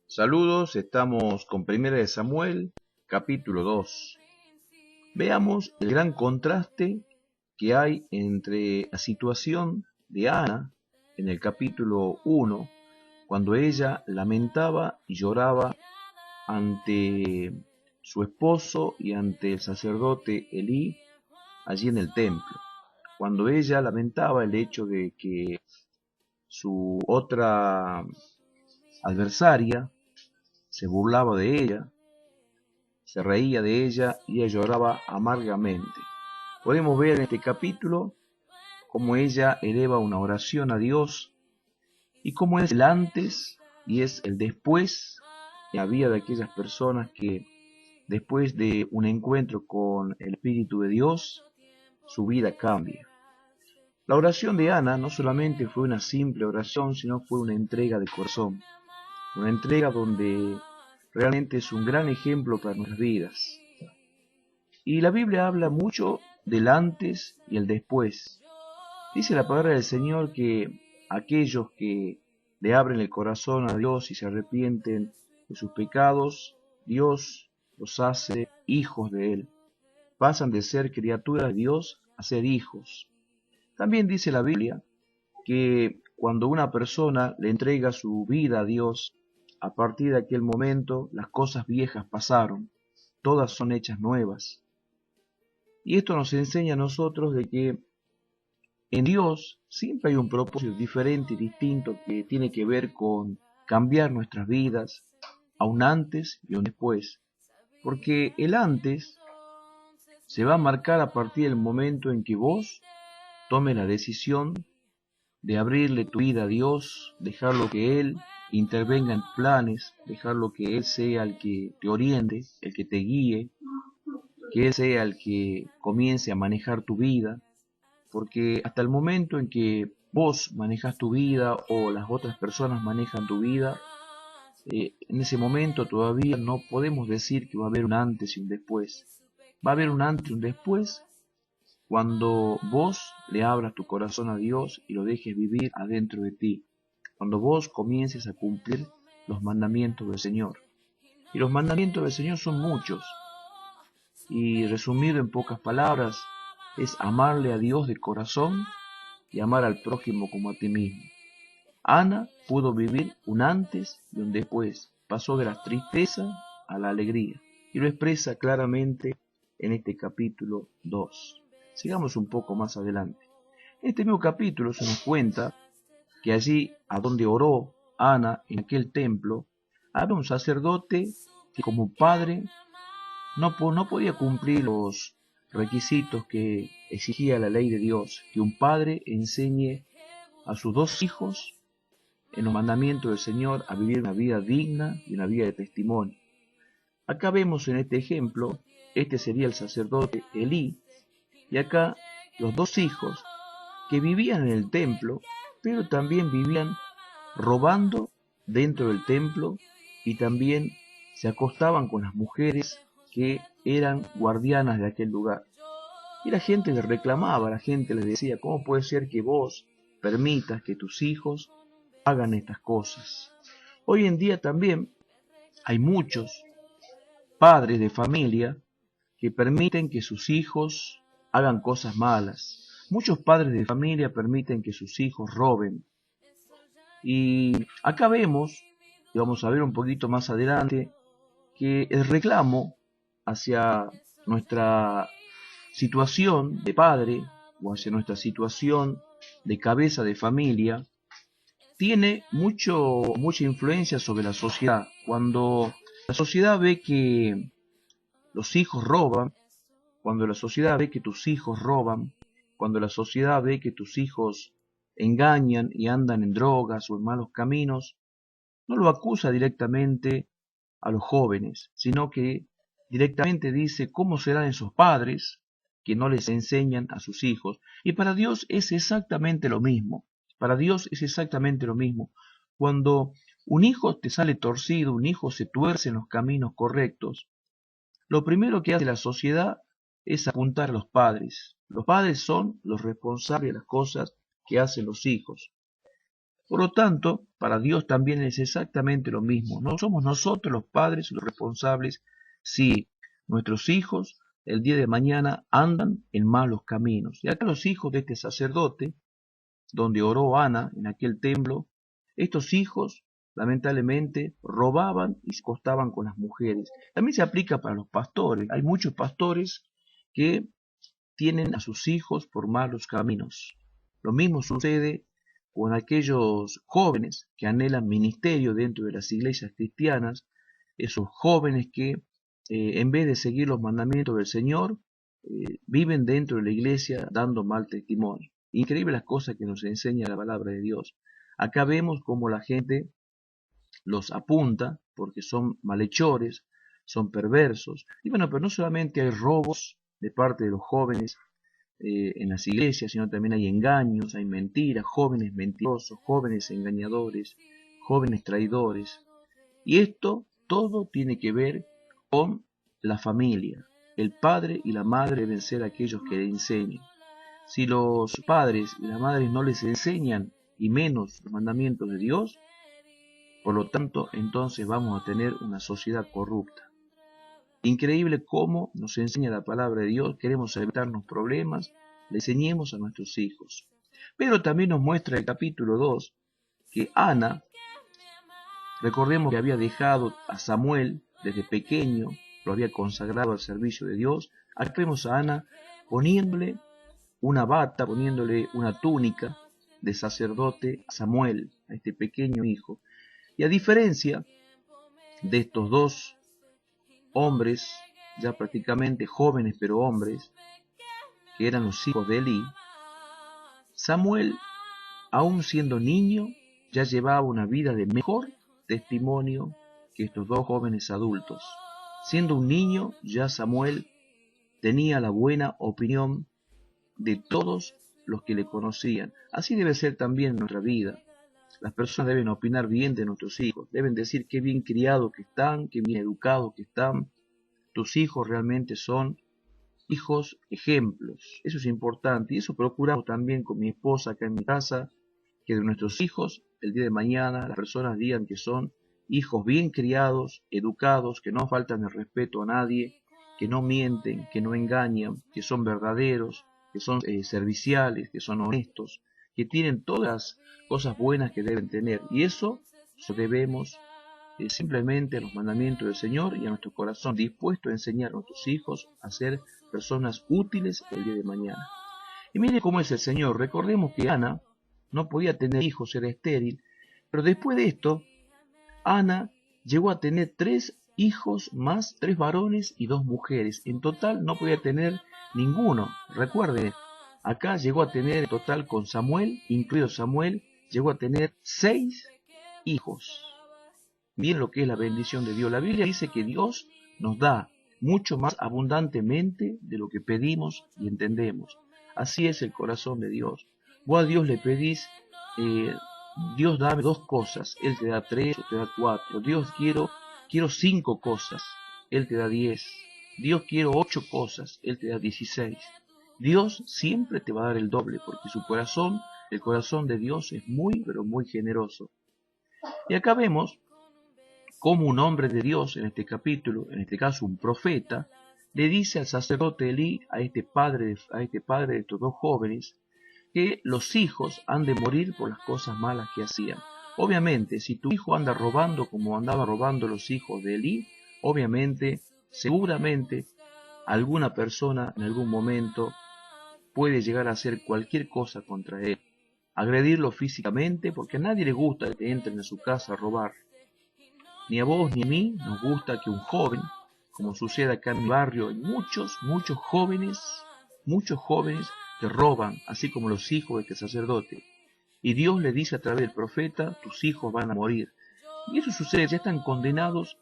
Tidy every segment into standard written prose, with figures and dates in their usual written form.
Saludos, estamos con Primera de Samuel, capítulo 2. Veamos el gran contraste que hay entre la situación de Ana en el capítulo 1, cuando ella lamentaba y lloraba ante su esposo y ante el sacerdote Elí allí en el templo. Cuando ella lamentaba el hecho de que su otra adversaria se burlaba de ella, se reía de ella y ella lloraba amargamente. Podemos ver en este capítulo cómo ella eleva una oración a Dios y cómo es el antes y es el después en la vida de aquellas personas que después de un encuentro con el Espíritu de Dios, su vida cambia. La oración de Ana no solamente fue una simple oración, sino fue una entrega de corazón, una entrega donde realmente es un gran ejemplo para nuestras vidas. Y la Biblia habla mucho del antes y el después. Dice la palabra del Señor que aquellos que le abren el corazón a Dios y se arrepienten de sus pecados, Dios los hace hijos de Él. Pasan de ser criaturas de Dios a ser hijos. También dice la Biblia que cuando una persona le entrega su vida a Dios, a partir de aquel momento las cosas viejas pasaron, todas son hechas nuevas. Y esto nos enseña a nosotros de que en Dios siempre hay un propósito diferente y distinto que tiene que ver con cambiar nuestras vidas a un antes y un después. Porque el antes se va a marcar a partir del momento en que vos tomes la decisión de abrirle tu vida a Dios, dejarlo que Él intervenga en tus planes, dejarlo que Él sea el que te oriente, el que te guíe, que Él sea el que comience a manejar tu vida, porque hasta el momento en que vos manejas tu vida o las otras personas manejan tu vida, en ese momento todavía no podemos decir que va a haber un antes y un después. Va a haber un antes y un después cuando vos le abras tu corazón a Dios y lo dejes vivir adentro de ti, cuando vos comiences a cumplir los mandamientos del Señor. Y los mandamientos del Señor son muchos, y resumido en pocas palabras, es amarle a Dios de corazón y amar al prójimo como a ti mismo. Ana pudo vivir un antes y un después, pasó de la tristeza a la alegría, y lo expresa claramente en este capítulo 2. Sigamos un poco más adelante. En este mismo capítulo se nos cuenta que allí a donde oró Ana en aquel templo, había un sacerdote que como padre no podía cumplir los requisitos que exigía la ley de Dios, que un padre enseñe a sus dos hijos en los mandamientos del Señor a vivir una vida digna y una vida de testimonio. Acá vemos en este ejemplo, este sería el sacerdote Elí, y acá los dos hijos que vivían en el templo, pero también vivían robando dentro del templo y también se acostaban con las mujeres que eran guardianas de aquel lugar. Y la gente les reclamaba, la gente les decía, ¿cómo puede ser que vos permitas que tus hijos hagan estas cosas? Hoy en día también hay muchos padres de familia que permiten que sus hijos hagan cosas malas. Muchos padres de familia permiten que sus hijos roben. Y acá vemos, y vamos a ver un poquito más adelante, que el reclamo hacia nuestra situación de padre o hacia nuestra situación de cabeza de familia tiene mucha influencia sobre la sociedad. Cuando la sociedad ve que los hijos roban, cuando la sociedad ve que tus hijos roban, cuando la sociedad ve que tus hijos engañan y andan en drogas o en malos caminos, no lo acusa directamente a los jóvenes, sino que directamente dice cómo serán esos padres que no les enseñan a sus hijos. Y para Dios es exactamente lo mismo. Para Dios es exactamente lo mismo. Cuando un hijo te sale torcido, un hijo se tuerce en los caminos correctos, lo primero que hace la sociedad es apuntar a los padres. Los padres son los responsables de las cosas que hacen los hijos. Por lo tanto, para Dios también es exactamente lo mismo. No somos nosotros los padres los responsables si nuestros hijos el día de mañana andan en malos caminos. Y acá los hijos de este sacerdote, donde oró Ana en aquel templo, estos hijos lamentablemente robaban y se acostaban con las mujeres. También se aplica para los pastores. Hay muchos pastores que tienen a sus hijos por malos caminos. Lo mismo sucede con aquellos jóvenes que anhelan ministerio dentro de las iglesias cristianas, esos jóvenes que en vez de seguir los mandamientos del Señor, viven dentro de la iglesia dando mal testimonio. Increíble las cosas que nos enseña la palabra de Dios. Acá vemos cómo la gente los apunta porque son malhechores, son perversos. Y bueno, pero no solamente hay robos de parte de los jóvenes en las iglesias, sino también hay engaños, hay mentiras, jóvenes mentirosos, jóvenes engañadores, jóvenes traidores. Y esto todo tiene que ver con la familia. El padre y la madre deben ser aquellos que le enseñen. Si los padres y las madres no les enseñan, y menos los mandamientos de Dios, por lo tanto, entonces vamos a tener una sociedad corrupta. Increíble cómo nos enseña la palabra de Dios, queremos evitarnos problemas, le enseñemos a nuestros hijos. Pero también nos muestra el capítulo 2 que Ana, recordemos que había dejado a Samuel desde pequeño, lo había consagrado al servicio de Dios. Aquí vemos a Ana poniéndole una bata, poniéndole una túnica de sacerdote a Samuel, a este pequeño hijo. Y a diferencia de estos dos hombres, ya prácticamente jóvenes pero hombres, que eran los hijos de Elí, Samuel, aun siendo niño, ya llevaba una vida de mejor testimonio que estos dos jóvenes adultos. Siendo un niño, ya Samuel tenía la buena opinión de todos los que le conocían. Así debe ser también en nuestra vida. Las personas deben opinar bien de nuestros hijos, deben decir qué bien criados que están, qué bien educados que están. Tus hijos realmente son hijos ejemplos. Eso es importante y eso procuramos también con mi esposa acá en mi casa, que de nuestros hijos el día de mañana las personas digan que son hijos bien criados, educados, que no faltan el respeto a nadie, que no mienten, que no engañan, que son verdaderos, que son serviciales, que son honestos, que tienen todas las cosas buenas que deben tener. Y eso debemos simplemente a los mandamientos del Señor y a nuestro corazón dispuesto a enseñar a nuestros hijos a ser personas útiles el día de mañana. Y mire cómo es el Señor. Recordemos que Ana no podía tener hijos, era estéril, pero después de esto, Ana llegó a tener 3 hijos más, 3 varones y 2 mujeres. En total no podía tener ninguno. Recuerde, acá llegó a tener en total con Samuel, incluido Samuel, llegó a tener 6 hijos. Miren lo que es la bendición de Dios. La Biblia dice que Dios nos da mucho más abundantemente de lo que pedimos y entendemos. Así es el corazón de Dios. Vos a Dios le pedís, Dios dame 2 cosas, Él te da 3 o te da 4. Dios quiero 5 cosas, Él te da 10. Dios quiero 8 cosas, Él te da 16. Dios siempre te va a dar el doble, porque el corazón de Dios es muy, pero muy generoso. Y acá vemos cómo un hombre de Dios en este capítulo, en este caso un profeta, le dice al sacerdote Elí, a este padre de estos 2 jóvenes, que los hijos han de morir por las cosas malas que hacían. Obviamente, si tu hijo anda robando como andaba robando los hijos de Elí, obviamente, seguramente, alguna persona en algún momento puede llegar a hacer cualquier cosa contra él. Agredirlo físicamente, porque a nadie le gusta que entren a su casa a robar. Ni a vos ni a mí nos gusta que un joven, como sucede acá en mi barrio, hay muchos jóvenes que roban, así como los hijos de este sacerdote. Y Dios le dice a través del profeta, tus hijos van a morir. Y eso sucede, ya están condenados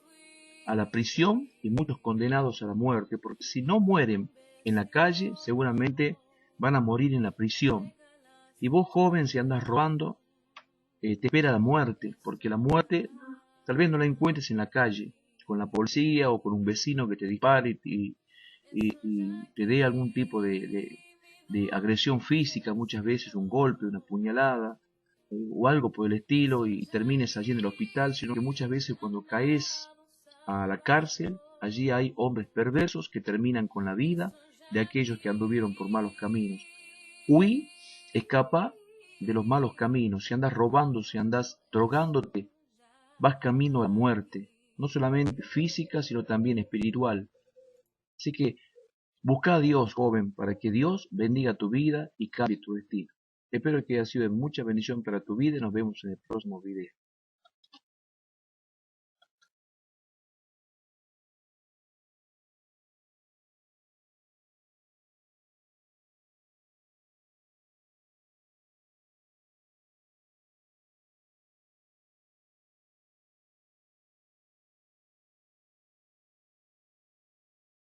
a la prisión y muchos condenados a la muerte, porque si no mueren en la calle, seguramente van a morir en la prisión. Y vos, joven, si andas robando, te espera la muerte, porque la muerte tal vez no la encuentres en la calle, con la policía o con un vecino que te dispare y te dé algún tipo de agresión física, muchas veces un golpe, una puñalada. o algo por el estilo y termines allí en el hospital, sino que muchas veces cuando caes a la cárcel, allí hay hombres perversos que terminan con la vida de aquellos que anduvieron por malos caminos. Huí, escapa de los malos caminos. Si andas robando, si andas drogándote, vas camino a la muerte, no solamente física, sino también espiritual. Así que busca a Dios, joven, para que Dios bendiga tu vida y cambie tu destino. Espero que haya sido de mucha bendición para tu vida y nos vemos en el próximo video.